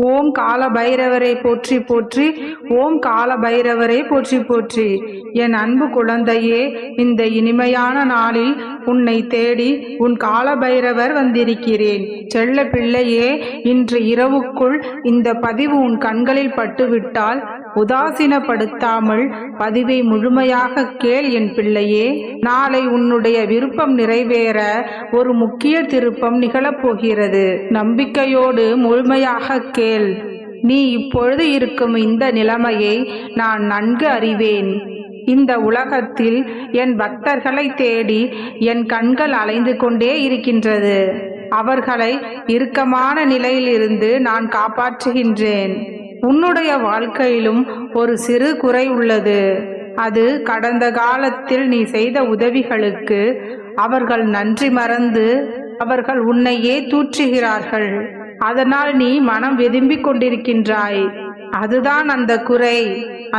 ஓம் கால பைரவரை போற்றி போற்றி, ஓம் கால பைரவரை போற்றி போற்றி. என் அன்பு குழந்தையே, இந்த இனிமையான நாளில் உன்னை தேடி உன் கால பைரவர் வந்திருக்கிறேன். செல்ல பிள்ளையே, இன்று இரவுக்குள் இந்த பதிவு உன் கண்களில் பட்டுவிட்டால் உதாசீனப்படுத்தாமல் பதிவை முழுமையாக கேள் என் பிள்ளையே. நாளை உன்னுடைய விருப்பம் நிறைவேற ஒரு முக்கிய திருப்பம் நிகழப்போகிறது. நம்பிக்கையோடு முழுமையாக கேள். நீ இப்பொழுது இருக்கும் இந்த நிலைமையை நான் நன்கு அறிவேன். இந்த உலகத்தில் என் பக்தர்களை தேடி என் கண்கள் அலைந்து கொண்டே இருக்கின்றது. அவர்களை இறுக்கமான நிலையிலிருந்து நான் காப்பாற்றுகின்றேன். உன்னுடைய வாழ்க்கையிலும் ஒரு சிறு குறை உள்ளது. அது கடந்த காலத்தில் நீ செய்த உதவிகளுக்கு அவர்கள் நன்றி மறந்து அவர்கள் உன்னையே தூற்றுகிறார்கள். அதனால் நீ மனம் வெதும்பிக் கொண்டிருக்கின்றாய். அதுதான் அந்த குறை.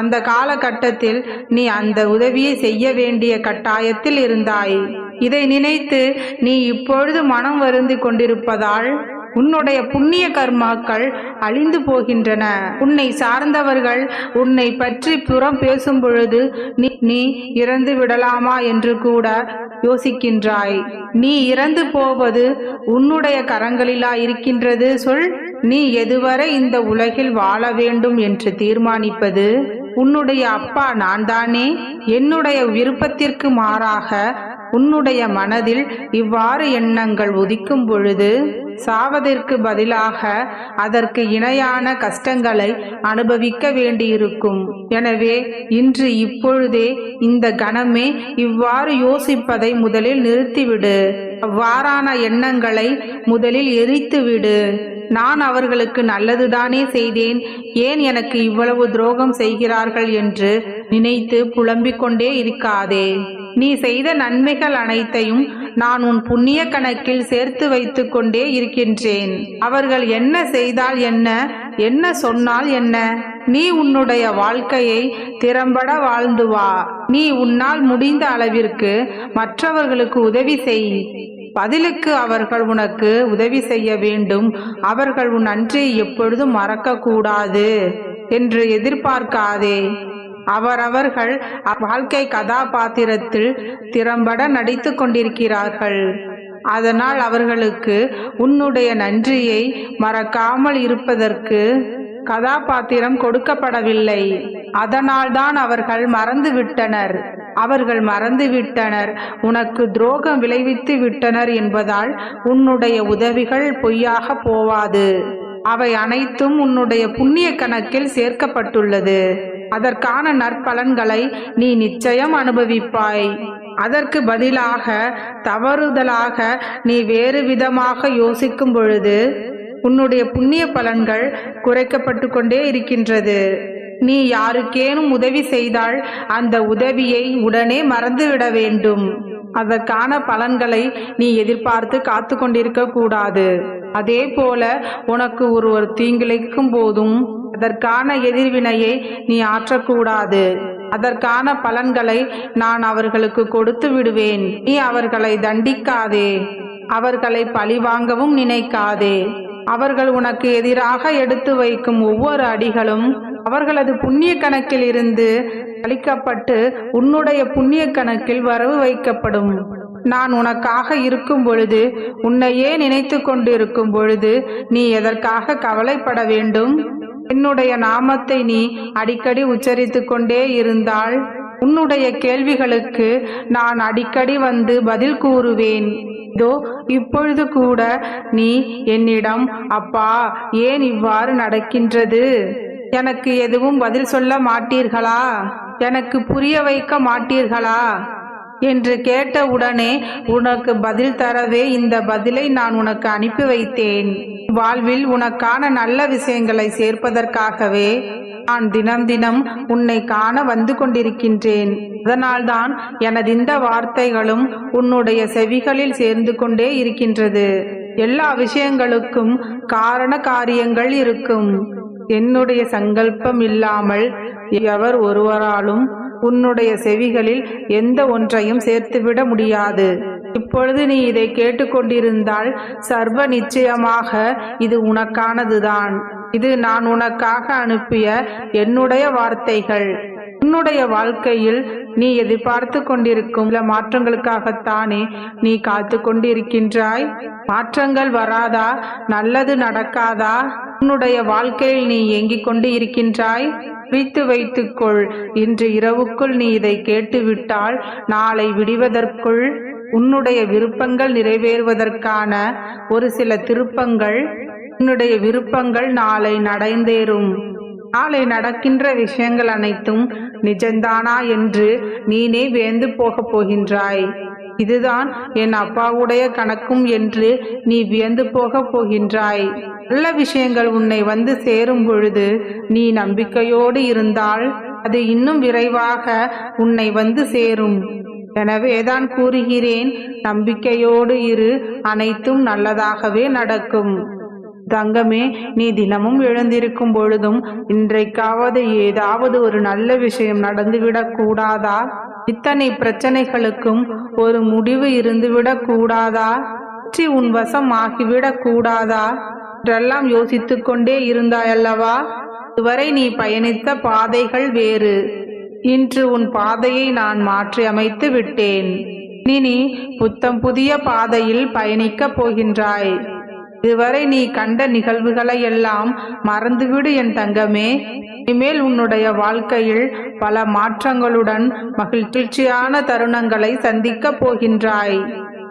அந்த காலகட்டத்தில் நீ அந்த உதவியை செய்ய வேண்டிய கட்டாயத்தில் இருந்தாய். இதை நினைத்து நீ இப்பொழுது மனம் வருந்தி கொண்டிருப்பதால் உன்னுடைய புண்ணிய கர்மாக்கள் அழிந்து போகின்றன. உன்னை சார்ந்தவர்கள் உன்னை பற்றி புறம் பேசும் பொழுது நீ இறந்து விடலாமா என்று கூட யோசிக்கின்றாய். நீ இறந்து போவது உன்னுடைய கரங்களிலா இருக்கின்றது? சொல். நீ எதுவரை இந்த உலகில் வாழ வேண்டும் என்று தீர்மானிப்பது உன்னுடைய அப்பா நான் தானே. என்னுடைய விருப்பத்திற்கு மாறாக உன்னுடைய மனதில் இவ்வாறு எண்ணங்கள் உதிக்கும் பொழுது சாவதற்கு பதிலாக அதற்கு இணையான கஷ்டங்களை அனுபவிக்க வேண்டியிருக்கும். எனவே இன்று இப்பொழுதே இந்த கணமே இவ்வாறு யோசிப்பதை முதலில் நிறுத்திவிடு. அவ்வாறான எண்ணங்களை முதலில் எரித்துவிடு. நான் அவர்களுக்கு நல்லதுதானே செய்தேன், ஏன் எனக்கு இவ்வளவு துரோகம் செய்கிறார்கள் என்று நினைத்து புலம்பிக் கொண்டே இருக்காதே. நீ செய்த நன்மைகள் அனைத்தையும் நான் உன் புண்ணிய கணக்கில் சேர்த்து வைத்து கொண்டே இருக்கின்றேன். அவர்கள் என்ன செய்தால் என்ன, என்ன சொன்னால் என்ன? நீ உன்னுடைய வாழ்க்கையை திறம்பட வாழ்ந்து வா. நீ உன்னால் முடிந்த அளவிற்கு மற்றவர்களுக்கு உதவி செய். பதிலுக்கு அவர்கள் உனக்கு உதவி செய்ய வேண்டும். அவர்கள் உன் நன்றியை எப்பொழுதும் மறக்க கூடாது என்று எதிர்பார்க்காதே. அவரவர்கள் வாழ்க்கை கதாபாத்திரத்தில் திறம்பட நடித்து கொண்டிருக்கிறார்கள். அதனால் அவர்களுக்கு உன்னுடைய நன்றியை மறக்காமல் இருப்பதற்கு கதாபாத்திரம் கொடுக்கப்படவில்லை. அதனால்தான் அவர்கள் மறந்துவிட்டனர். அவர்கள் மறந்துவிட்டனர், உனக்கு துரோகம் விளைவித்து விட்டனர் என்பதால் உன்னுடைய உதவிகள் பொய்யாக போவாது. அவை அனைத்தும் உன்னுடைய புண்ணிய கணக்கில் சேர்க்கப்பட்டுள்ளது. அதற்கான நற்பலன்களை நீ நிச்சயம் அனுபவிப்பாய். அதற்கு பதிலாக தவறுதலாக நீ வேறு விதமாக யோசிக்கும் பொழுது உன்னுடைய புண்ணிய பலன்கள் குறைக்கப்பட்டு கொண்டே இருக்கின்றது. நீ யாருக்கேனும் உதவி செய்தால் அந்த உதவியை உடனே மறந்துவிட வேண்டும். அதற்கான பலன்களை நீ எதிர்பார்த்து காத்து கொண்டிருக்க கூடாது. அதே போல உனக்கு ஒருவர் தீங்கிழைக்கும் போதும் அதற்கான எதிர்வினையை நீ ஆற்றக்கூடாது. அதற்கான பலன்களை நான் அவர்களுக்கு கொடுத்து விடுவேன். நீ அவர்களை தண்டிக்காதே. அவர்களை பழிவாங்கவும் நினைக்காதே. அவர்கள் உனக்கு எதிராக எடுத்து வைக்கும் ஒவ்வொரு அடிகளும் அவர்களது புண்ணிய கணக்கில் இருந்து அளிக்கப்பட்டு உன்னுடைய புண்ணிய கணக்கில் வரவு வைக்கப்படும். நான் உனக்காக இருக்கும் பொழுது, உன்னையே நினைத்து கொண்டிருக்கும் பொழுது நீ எதற்காக கவலைப்பட வேண்டும்? என்னுடைய நாமத்தை நீ அடிக்கடி உச்சரித்து கொண்டே இருந்தால் உன்னுடைய கேள்விகளுக்கு நான் அடிக்கடி வந்து பதில் கூறுவேன். இதோ இப்பொழுது கூட நீ என்னிடம், அப்பா ஏன் இவ்வாறு நடக்கின்றது, எனக்கு எதுவும் பதில் சொல்ல மாட்டீர்களா, எனக்கு புரிய வைக்க மாட்டீர்களா என்று கேட்டவுடனே உனக்கு பதில் தரவே இந்த பதிலை நான் உனக்கு அனுப்பி வைத்தேன். வாழ்வில் உனக்கான நல்ல விஷயங்களை சேர்ப்பதற்காகவே நான் தினம் தினம் உன்னை காண வந்து கொண்டிருக்கின்றேன். அதனால்தான் எனது இந்த வார்த்தைகளும் உன்னுடைய செவிகளில் சேர்ந்து கொண்டே இருக்கின்றது. எல்லா விஷயங்களுக்கும் காரண காரியங்கள் இருக்கும். என்னுடைய சங்கல்பம் இல்லாமல் எவர் ஒருவராலும் உன்னுடைய செவிகளில் எந்த ஒன்றையும் சேர்த்துவிட முடியாது. இப்பொழுது நீ இதை கேட்டுக்கொண்டிருந்தால் சர்வ நிச்சயமாக இது உனக்கானதுதான். இது நான் உனக்காக அனுப்பிய என்னுடைய வார்த்தைகள். உன்னுடைய வாழ்க்கையில் நீ எதிர்பார்த்து கொண்டிருக்கும் சில மாற்றங்களுக்காகத்தானே நீ காத்து கொண்டிருக்கின்றாய். மாற்றங்கள் வராதா? நல்லது நடக்காதா? உன்னுடைய வாழ்க்கையில் நீ ஏங்கிக் கொண்டு இருக்கின்றாய். குறித்து வைத்துக்கொள். இன்று இரவுக்குள் நீ இதை கேட்டுவிட்டால் நாளை விடிவதற்குள் உன்னுடைய விருப்பங்கள் நிறைவேறுவதற்கான ஒரு சில திருப்பங்கள், உன்னுடைய விருப்பங்கள் நாளை நடந்தேறும். நாளை நடக்கின்ற விஷயங்கள் அனைத்தும் நிஜந்தானா என்று நீனே வியந்து போகப் போகின்றாய். இதுதான் என் அப்பாவுடைய கணக்கும் என்று நீ வியந்து போகப் போகின்றாய். நல்ல விஷயங்கள் உன்னை வந்து சேரும் பொழுது நீ நம்பிக்கையோடு இருந்தால் அது இன்னும் விரைவாக உன்னை வந்து சேரும். எனவேதான் கூறுகிறேன், நம்பிக்கையோடு இரு, அனைத்தும் நல்லதாகவே நடக்கும். தங்கமே, நீ தினமும் எழுந்திருக்கும் பொழுதும் இன்றைக்காவது ஏதாவது ஒரு நல்ல விஷயம் நடந்துவிடக் கூடாதா? இத்தனை பிரச்சனைகளுக்கும் ஒரு முடிவு இருந்துவிடக் கூடாதா? வெற்றி உன் வசம் ஆகிவிடக் கூடாதா என்றெல்லாம் யோசித்துக் கொண்டே இருந்தாயல்லவா? இதுவரை நீ பயணித்த பாதைகள் வேறு. இன்று உன் பாதையை நான் மாற்றி அமைத்து விட்டேன். நீ புத்தம் புதிய பாதையில் பயணிக்கப் போகின்றாய். இதுவரை நீ கண்ட நிகழ்வுகளை எல்லாம் மறந்துவிடு என் தங்கமே. இனிமேல் உன்னுடைய வாழ்க்கையில் பல மாற்றங்களுடன் மகிழ்ச்சியான தருணங்களை சந்திக்கப் போகின்றாய்.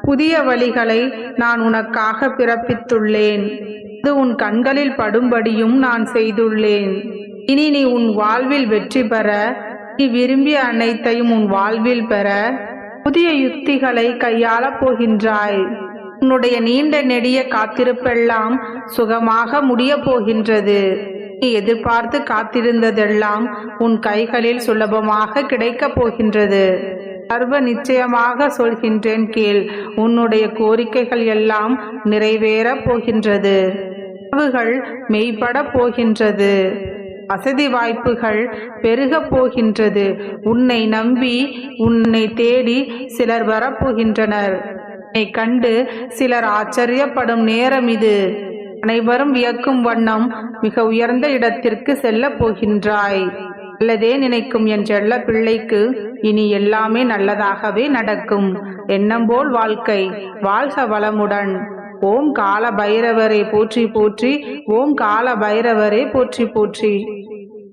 புதிய வழிகளை நான் உனக்காக பிறப்பித்துள்ளேன். அது உன் கண்களில் படும்படியும் நான் செய்துள்ளேன். இனி நீ உன் வாழ்வில் வெற்றி பெற, நீ விரும்பிய அனைத்தையும் உன் வாழ்வில் பெற புதிய யுக்திகளை கையாளப் போகின்றாய். உன்னுடைய நீண்ட நெடிய காத்திருப்பெல்லாம் சுகமாக முடிய போகின்றது. நீ எதிர்பார்த்து காத்திருந்ததெல்லாம் உன் கைகளில் சுலபமாக கிடைக்கப் போகின்றது. சர்வ நிச்சயமாக சொல்கின்றேன் கேள். உன்னுடைய கோரிக்கைகள் எல்லாம் நிறைவேறப் போகின்றது. கனவுகள் மெய்ப்பட போகின்றது. வசதி வாய்ப்புகள் பெருக போகின்றது. உன்னை நம்பி உன்னை தேடி சிலர் வரப்போகின்றனர். உன்னை கண்டு சிலர் ஆச்சரியப்படும் நேரம் இது. அனைவரும் வியக்கும் வண்ணம் மிக உயர்ந்த இடத்திற்கு செல்ல போகின்றாய். நல்லதே நினைக்கும் என் செல்ல பிள்ளைக்கு இனி எல்லாமே நல்லதாகவே நடக்கும். எண்ணம் போல் வாழ்க்கை. வாழ்க வளமுடன். ஓம் கால பைரவரை போற்றி போற்றி. ஓம் கால பைரவரை போற்றி போற்றி.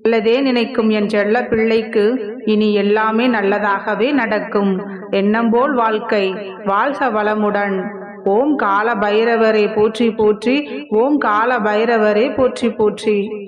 நல்லதே நினைக்கும் என் செல்ல பிள்ளைக்கு இனி எல்லாமே நல்லதாகவே நடக்கும். எண்ணம் போல் வாழ்க்கை. வாழ்க வளமுடன். ஓம் கால பைரவரை போற்றி போற்றி. ஓம் கால பைரவரை போற்றி போற்றி.